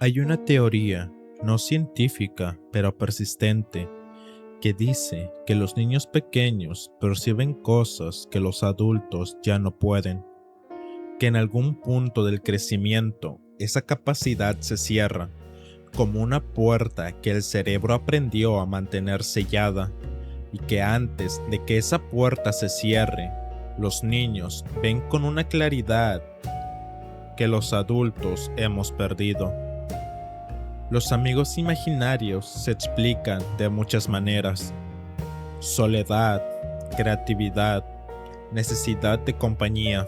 Hay una teoría, no científica, pero persistente, que dice que los niños pequeños perciben cosas que los adultos ya no pueden, que en algún punto del crecimiento esa capacidad se cierra, como una puerta que el cerebro aprendió a mantener sellada, y que antes de que esa puerta se cierre, los niños ven con una claridad que los adultos hemos perdido. Los amigos imaginarios se explican de muchas maneras: soledad, creatividad, necesidad de compañía.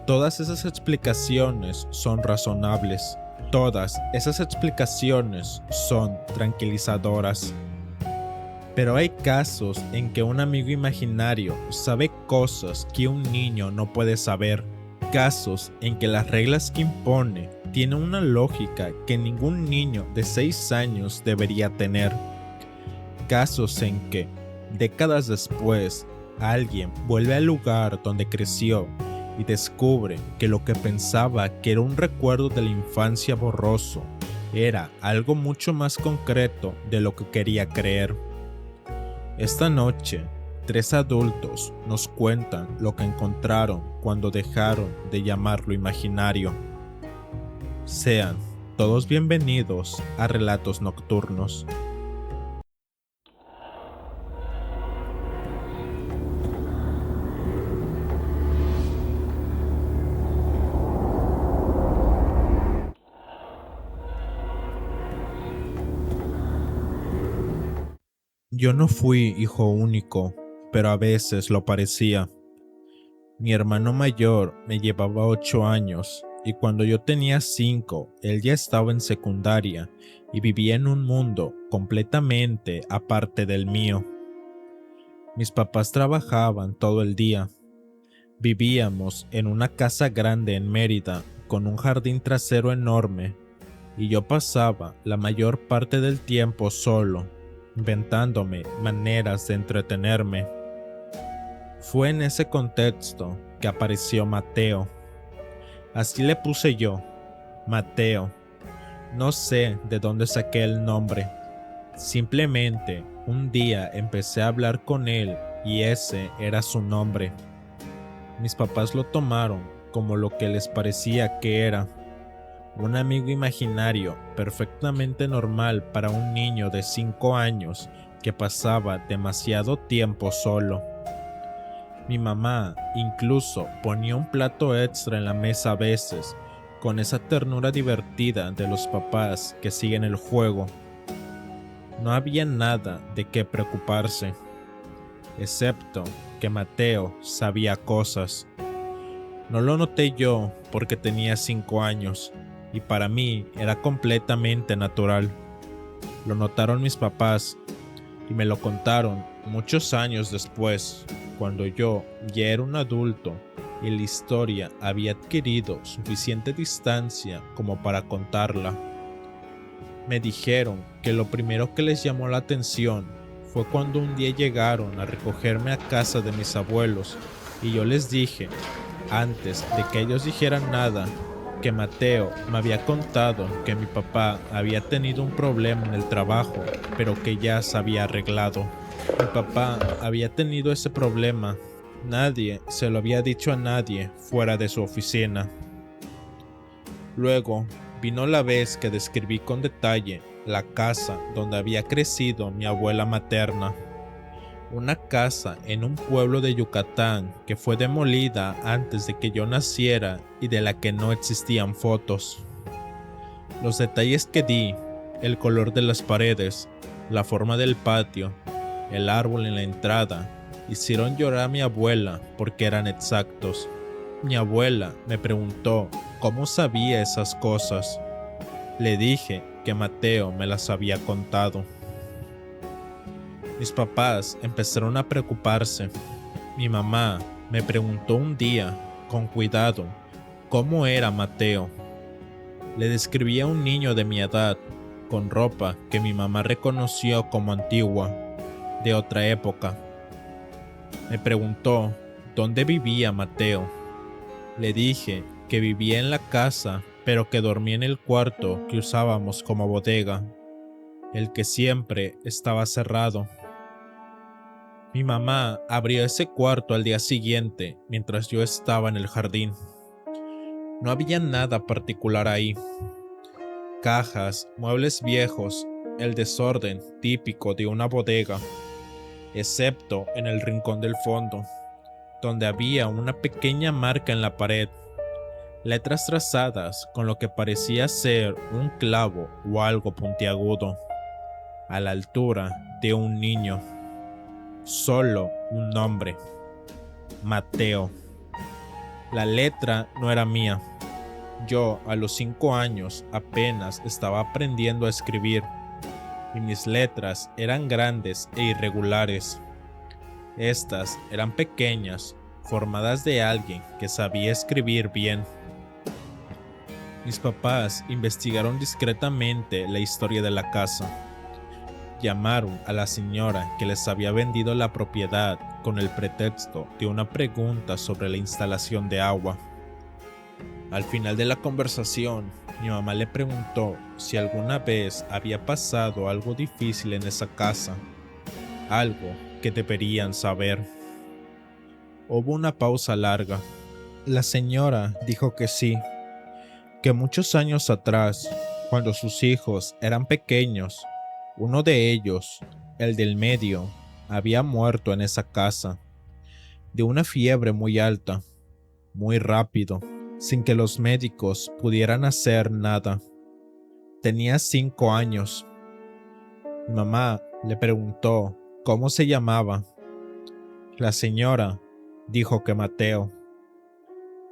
Todas esas explicaciones son razonables. Todas esas explicaciones son tranquilizadoras. Pero hay casos en que un amigo imaginario sabe cosas que un niño no puede saber. Casos en que las reglas que impone tienen una lógica que ningún niño de 6 años debería tener. Casos en que, décadas después, alguien vuelve al lugar donde creció y descubre que lo que pensaba que era un recuerdo de la infancia borroso era algo mucho más concreto de lo que quería creer. Esta noche, 3 adultos nos cuentan lo que encontraron cuando dejaron de llamarlo imaginario. Sean todos bienvenidos a Relatos Nocturnos. Yo no fui hijo único, pero a veces lo parecía. Mi hermano mayor me llevaba 8 años y cuando yo tenía 5, él ya estaba en secundaria y vivía en un mundo completamente aparte del mío. Mis papás trabajaban todo el día. Vivíamos en una casa grande en Mérida con un jardín trasero enorme y yo pasaba la mayor parte del tiempo solo, inventándome maneras de entretenerme. Fue en ese contexto que apareció Mateo. Así le puse yo, Mateo. No sé de dónde saqué el nombre. Simplemente un día empecé a hablar con él y ese era su nombre. Mis papás lo tomaron como lo que les parecía que era: un amigo imaginario perfectamente normal para un niño de 5 años que pasaba demasiado tiempo solo. Mi mamá incluso ponía un plato extra en la mesa a veces, con esa ternura divertida de los papás que siguen el juego. No había nada de qué preocuparse, excepto que Mateo sabía cosas. No lo noté yo porque tenía 5 años, y para mí era completamente natural. Lo notaron mis papás y me lo contaron muchos años después, cuando yo ya era un adulto y la historia había adquirido suficiente distancia como para contarla. Me dijeron que lo primero que les llamó la atención fue cuando un día llegaron a recogerme a casa de mis abuelos y yo les dije, antes de que ellos dijeran nada, que Mateo me había contado que mi papá había tenido un problema en el trabajo, pero que ya se había arreglado. Mi papá había tenido ese problema. Nadie se lo había dicho a nadie fuera de su oficina. Luego vino la vez que describí con detalle la casa donde había crecido mi abuela materna. Una casa en un pueblo de Yucatán que fue demolida antes de que yo naciera y de la que no existían fotos. Los detalles que di, el color de las paredes, la forma del patio, el árbol en la entrada, hicieron llorar a mi abuela porque eran exactos. Mi abuela me preguntó cómo sabía esas cosas. Le dije que Mateo me las había contado. Mis papás empezaron a preocuparse. Mi mamá me preguntó un día, con cuidado, cómo era Mateo. Le describí a un niño de mi edad, con ropa que mi mamá reconoció como antigua, de otra época. Me preguntó dónde vivía Mateo. Le dije que vivía en la casa, pero que dormía en el cuarto que usábamos como bodega, el que siempre estaba cerrado. Mi mamá abrió ese cuarto al día siguiente mientras yo estaba en el jardín. No había nada particular ahí. Cajas, muebles viejos, el desorden típico de una bodega, excepto en el rincón del fondo, donde había una pequeña marca en la pared, letras trazadas con lo que parecía ser un clavo o algo puntiagudo, a la altura de un niño. Solo un nombre: Mateo. La letra no era mía. Yo, a los 5 años, apenas estaba aprendiendo a escribir, y mis letras eran grandes e irregulares. Estas eran pequeñas, formadas de alguien que sabía escribir bien. Mis papás investigaron discretamente la historia de la casa. Llamaron a la señora que les había vendido la propiedad con el pretexto de una pregunta sobre la instalación de agua. Al final de la conversación, mi mamá le preguntó si alguna vez había pasado algo difícil en esa casa, algo que deberían saber. Hubo una pausa larga. La señora dijo que sí, que muchos años atrás, cuando sus hijos eran pequeños, uno de ellos, el del medio, había muerto en esa casa, de una fiebre muy alta, muy rápido, sin que los médicos pudieran hacer nada. Tenía 5 años. Mi mamá le preguntó cómo se llamaba. La señora dijo que Mateo.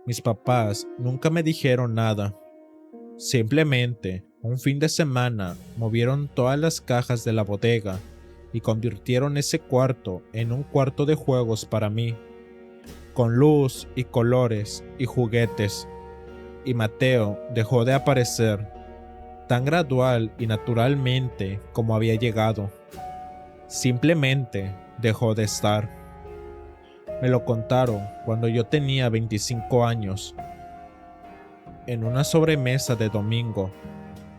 Mis papás nunca me dijeron nada. Simplemente, un fin de semana, movieron todas las cajas de la bodega y convirtieron ese cuarto en un cuarto de juegos para mí, con luz y colores y juguetes, y Mateo dejó de aparecer, tan gradual y naturalmente como había llegado. Simplemente dejó de estar. Me lo contaron cuando yo tenía 25 años, en una sobremesa de domingo,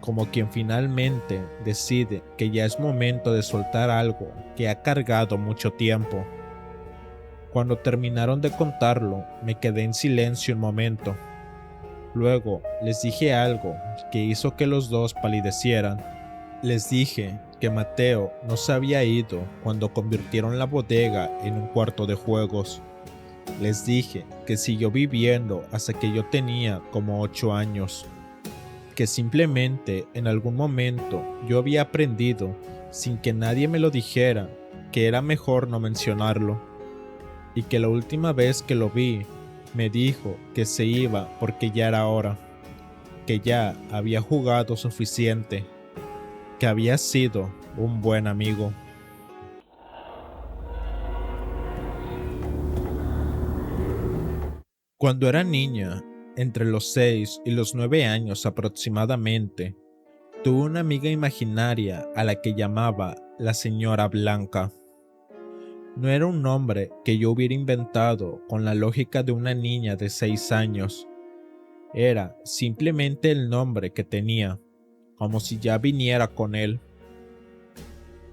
como quien finalmente decide que ya es momento de soltar algo que ha cargado mucho tiempo. Cuando terminaron de contarlo, me quedé en silencio un momento. Luego les dije algo que hizo que los dos palidecieran. Les dije que Mateo no se había ido cuando convirtieron la bodega en un cuarto de juegos. Les dije que siguió viviendo hasta que yo tenía como 8 años. Que simplemente en algún momento yo había aprendido, sin que nadie me lo dijera, que era mejor no mencionarlo. Y que la última vez que lo vi, me dijo que se iba porque ya era hora, que ya había jugado suficiente, que había sido un buen amigo. Cuando era niña, entre los 6 y los 9 años aproximadamente, tuve una amiga imaginaria a la que llamaba la señora Blanca. No era un nombre que yo hubiera inventado con la lógica de una niña de 6 años. Era simplemente el nombre que tenía, como si ya viniera con él.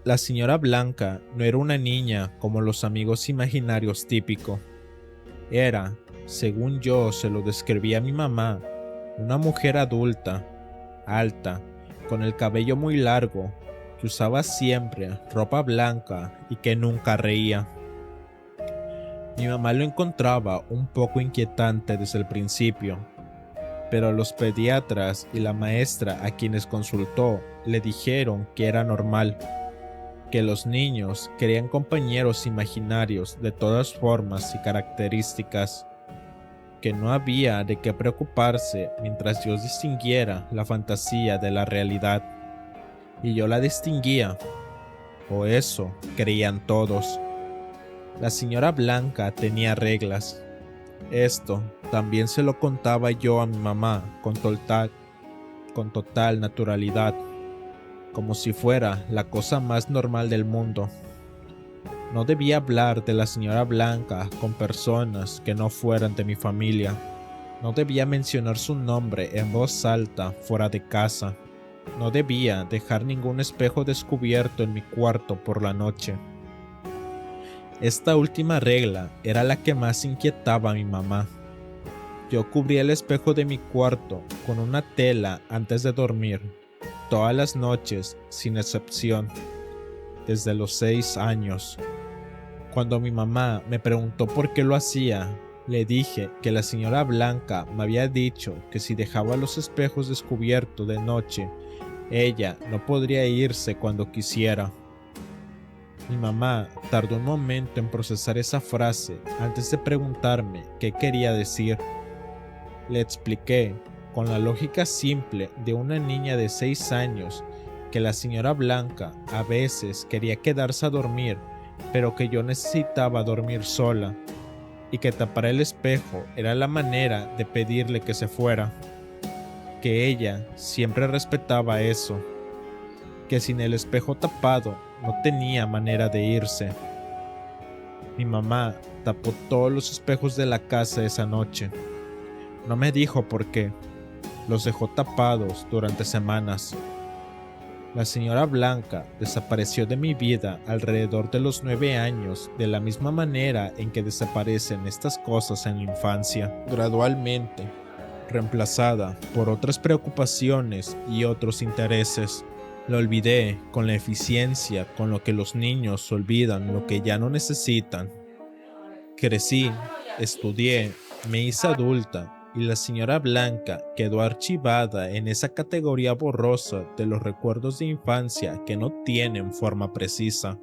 La señora Blanca no era una niña como los amigos imaginarios típicos. Era, según yo se lo describía a mi mamá, una mujer adulta, alta, con el cabello muy largo, que usaba siempre ropa blanca y que nunca reía. Mi mamá lo encontraba un poco inquietante desde el principio, pero los pediatras y la maestra a quienes consultó le dijeron que era normal, que los niños querían compañeros imaginarios de todas formas y características, que no había de qué preocuparse mientras yo distinguiera la fantasía de la realidad. Y yo la distinguía, o eso creían todos. La señora Blanca tenía reglas. Esto también se lo contaba yo a mi mamá con total naturalidad, como si fuera la cosa más normal del mundo. No debía hablar de la señora Blanca con personas que no fueran de mi familia. No debía mencionar su nombre en voz alta fuera de casa. No debía dejar ningún espejo descubierto en mi cuarto por la noche. Esta última regla era la que más inquietaba a mi mamá. Yo cubría el espejo de mi cuarto con una tela antes de dormir, todas las noches, sin excepción, desde los 6 años. Cuando mi mamá me preguntó por qué lo hacía, le dije que la señora Blanca me había dicho que si dejaba los espejos descubiertos de noche, ella no podría irse cuando quisiera. Mi mamá tardó un momento en procesar esa frase antes de preguntarme qué quería decir. Le expliqué, con la lógica simple de una niña de 6 años, que la señora Blanca a veces quería quedarse a dormir, pero que yo necesitaba dormir sola, y que tapar el espejo era la manera de pedirle que se fuera, que ella siempre respetaba eso, que sin el espejo tapado no tenía manera de irse. Mi mamá tapó todos los espejos de la casa esa noche. No me dijo por qué. Los dejó tapados durante semanas. La señora Blanca desapareció de mi vida alrededor de los 9 años, de la misma manera en que desaparecen estas cosas en la infancia, gradualmente, reemplazada por otras preocupaciones y otros intereses. La olvidé con la eficiencia con lo que los niños olvidan lo que ya no necesitan. Crecí, estudié, me hice adulta y la señora Blanca quedó archivada en esa categoría borrosa de los recuerdos de infancia que no tienen forma precisa.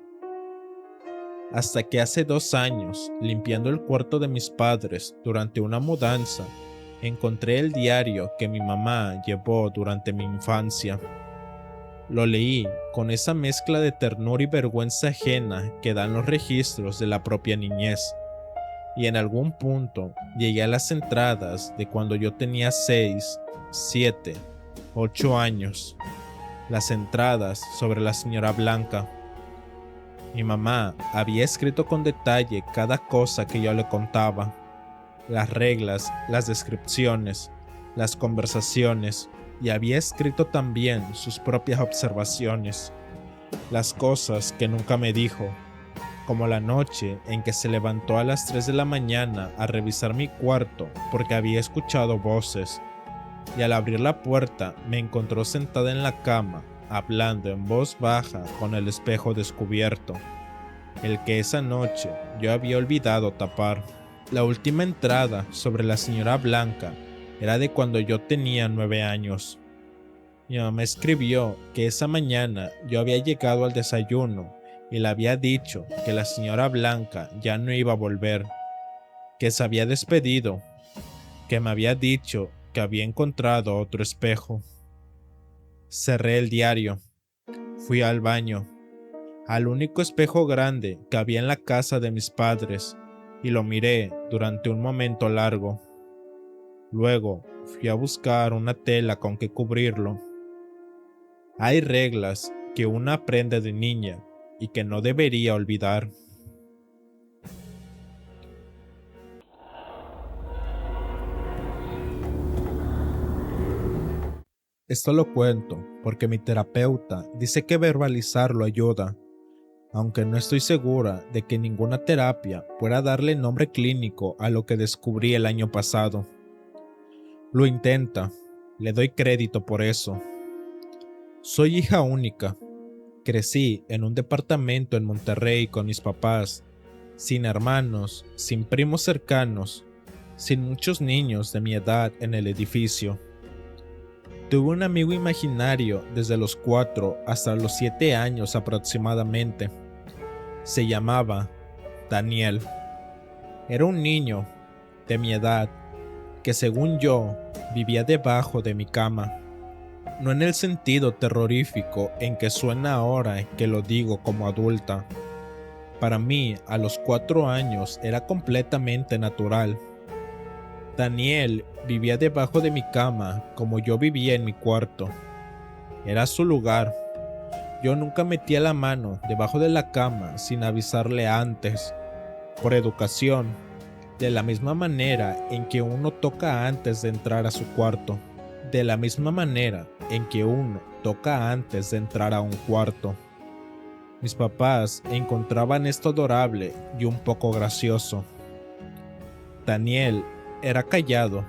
Hasta que hace 2 años, limpiando el cuarto de mis padres durante una mudanza, encontré el diario que mi mamá llevó durante mi infancia. Lo leí con esa mezcla de ternura y vergüenza ajena que dan los registros de la propia niñez, y en algún punto llegué a las entradas de cuando yo tenía 6, 7, 8 años, las entradas sobre la señora Blanca. Mi mamá había escrito con detalle cada cosa que yo le contaba, las reglas, las descripciones, las conversaciones, y había escrito también sus propias observaciones, las cosas que nunca me dijo, como la noche en que se levantó a las 3 de la mañana a revisar mi cuarto porque había escuchado voces, y al abrir la puerta me encontró sentada en la cama, hablando en voz baja con el espejo descubierto, el que esa noche yo había olvidado tapar. La última entrada sobre la señora Blanca era de cuando yo tenía 9 años. Mi mamá escribió que esa mañana yo había llegado al desayuno y le había dicho que la señora Blanca ya no iba a volver, que se había despedido, que me había dicho que había encontrado otro espejo. Cerré el diario, fui al baño, al único espejo grande que había en la casa de mis padres, y lo miré durante un momento largo. Luego fui a buscar una tela con que cubrirlo. Hay reglas que una aprende de niña y que no debería olvidar. Esto lo cuento porque mi terapeuta dice que verbalizarlo ayuda, aunque no estoy segura de que ninguna terapia pueda darle nombre clínico a lo que descubrí el año pasado. Lo intenta, le doy crédito por eso. Soy hija única. Crecí en un departamento en Monterrey con mis papás, sin hermanos, sin primos cercanos, sin muchos niños de mi edad en el edificio. Tuve un amigo imaginario desde los 4 hasta los 7 años aproximadamente. Se llamaba Daniel. Era un niño de mi edad que, según yo, vivía debajo de mi cama. No en el sentido terrorífico en que suena ahora que lo digo como adulta. Para mí, a los 4 años era completamente natural. Daniel vivía debajo de mi cama como yo vivía en mi cuarto. Era su lugar. Yo nunca metía la mano debajo de la cama sin avisarle antes, por educación, de la misma manera en que uno toca antes de entrar a su cuarto, de la misma manera en que uno toca antes de entrar a un cuarto. Mis papás encontraban esto adorable y un poco gracioso. Daniel era callado,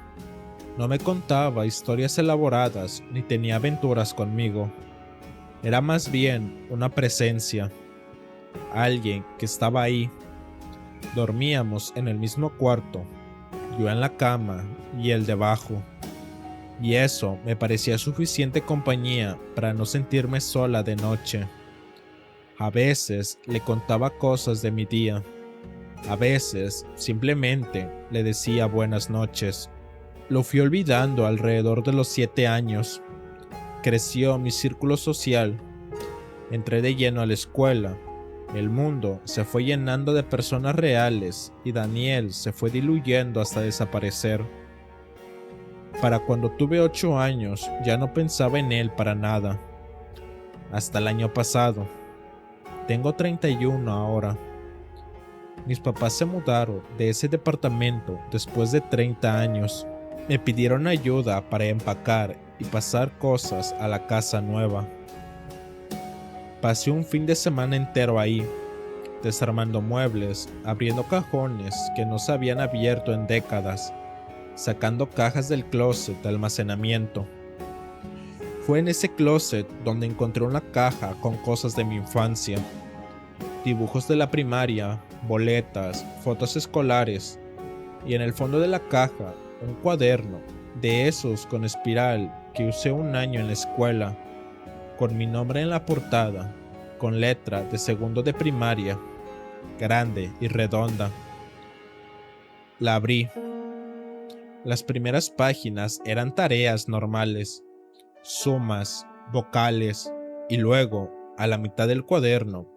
no me contaba historias elaboradas ni tenía aventuras conmigo. Era más bien una presencia, alguien que estaba ahí. Dormíamos en el mismo cuarto, yo en la cama y él debajo, y eso me parecía suficiente compañía para no sentirme sola de noche. A veces le contaba cosas de mi día, a veces simplemente le decía buenas noches. Lo fui olvidando alrededor de los 7 años. Creció mi círculo social, entré de lleno a la escuela. El mundo se fue llenando de personas reales y Daniel se fue diluyendo hasta desaparecer. Para cuando tuve 8 años ya no pensaba en él para nada. Hasta el año pasado. Tengo 31 ahora. Mis papás se mudaron de ese departamento después de 30 años. Me pidieron ayuda para empacar y pasar cosas a la casa nueva. Pasé un fin de semana entero ahí, desarmando muebles, abriendo cajones que no se habían abierto en décadas, sacando cajas del closet de almacenamiento. Fue en ese closet donde encontré una caja con cosas de mi infancia, dibujos de la primaria, boletas, fotos escolares, y en el fondo de la caja un cuaderno, de esos con espiral que usé un año en la escuela, con mi nombre en la portada, con letra de segundo de primaria, grande y redonda. La abrí. Las primeras páginas eran tareas normales, sumas, vocales, y luego, a la mitad del cuaderno,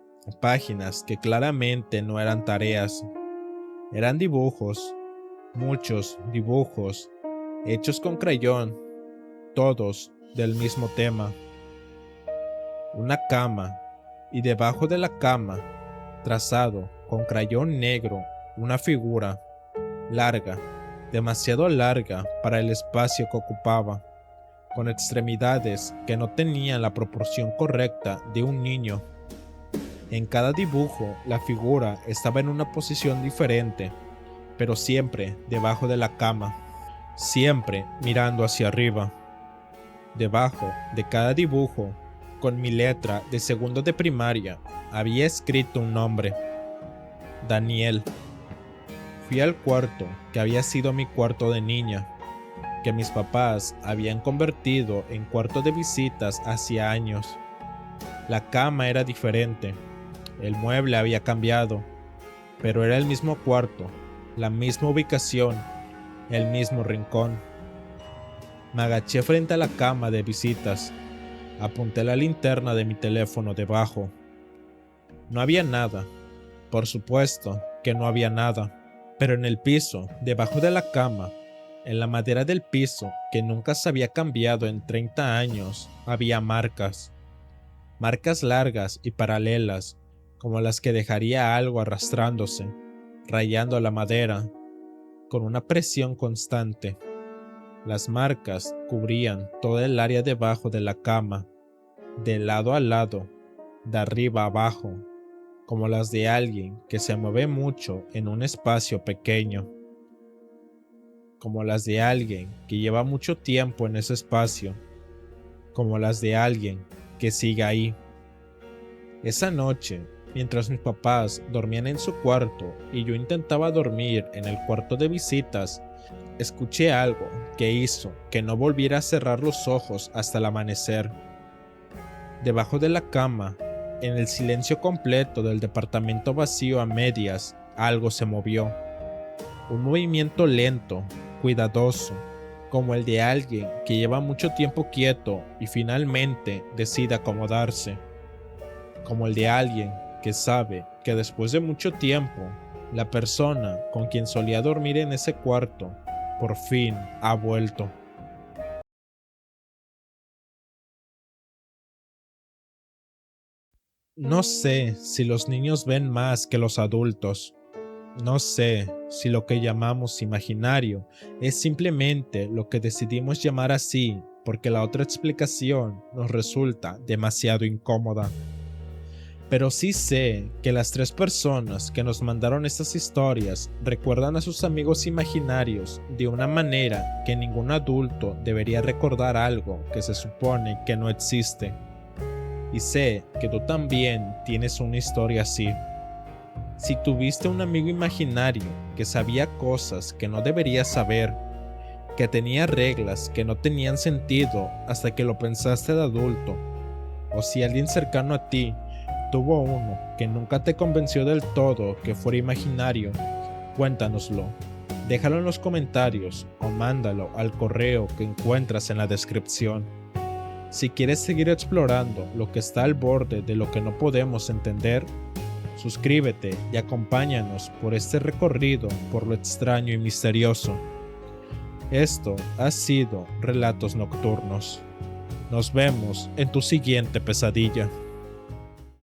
páginas que claramente no eran tareas, eran dibujos, muchos dibujos, hechos con crayón, todos del mismo tema. Una cama, y debajo de la cama, trazado con crayón negro, una figura, larga, demasiado larga para el espacio que ocupaba, con extremidades que no tenían la proporción correcta de un niño. En cada dibujo, la figura estaba en una posición diferente, pero siempre debajo de la cama, siempre mirando hacia arriba. Debajo de cada dibujo, con mi letra de segundo de primaria, había escrito un nombre: Daniel. Fui al cuarto que había sido mi cuarto de niña, que mis papás habían convertido en cuarto de visitas hacía años. La cama era diferente, el mueble había cambiado, pero era el mismo cuarto, la misma ubicación, el mismo rincón. Me agaché frente a la cama de visitas, apunté la linterna de mi teléfono debajo. No había nada, por supuesto que no había nada, pero en el piso, debajo de la cama, en la madera del piso que nunca se había cambiado en 30 años, había marcas. Marcas largas y paralelas, como las que dejaría algo arrastrándose, rayando la madera, con una presión constante. Las marcas cubrían toda el área debajo de la cama, de lado a lado, de arriba a abajo, como las de alguien que se mueve mucho en un espacio pequeño, como las de alguien que lleva mucho tiempo en ese espacio, como las de alguien que sigue ahí. Esa noche, mientras mis papás dormían en su cuarto y yo intentaba dormir en el cuarto de visitas, escuché algo que hizo que no volviera a cerrar los ojos hasta el amanecer. Debajo de la cama, en el silencio completo del departamento vacío a medias, algo se movió. Un movimiento lento, cuidadoso, como el de alguien que lleva mucho tiempo quieto y finalmente decide acomodarse. Como el de alguien que sabe que después de mucho tiempo, la persona con quien solía dormir en ese cuarto, por fin ha vuelto. No sé si los niños ven más que los adultos. No sé si lo que llamamos imaginario es simplemente lo que decidimos llamar así porque la otra explicación nos resulta demasiado incómoda. Pero sí sé que las tres personas que nos mandaron estas historias recuerdan a sus amigos imaginarios de una manera que ningún adulto debería recordar algo que se supone que no existe. Y sé que tú también tienes una historia así. Si tuviste un amigo imaginario que sabía cosas que no deberías saber, que tenía reglas que no tenían sentido hasta que lo pensaste de adulto, o si alguien cercano a ti tuvo uno que nunca te convenció del todo que fuera imaginario, cuéntanoslo. Déjalo en los comentarios o mándalo al correo que encuentras en la descripción. Si quieres seguir explorando lo que está al borde de lo que no podemos entender, suscríbete y acompáñanos por este recorrido por lo extraño y misterioso. Esto ha sido Relatos Nocturnos. Nos vemos en tu siguiente pesadilla.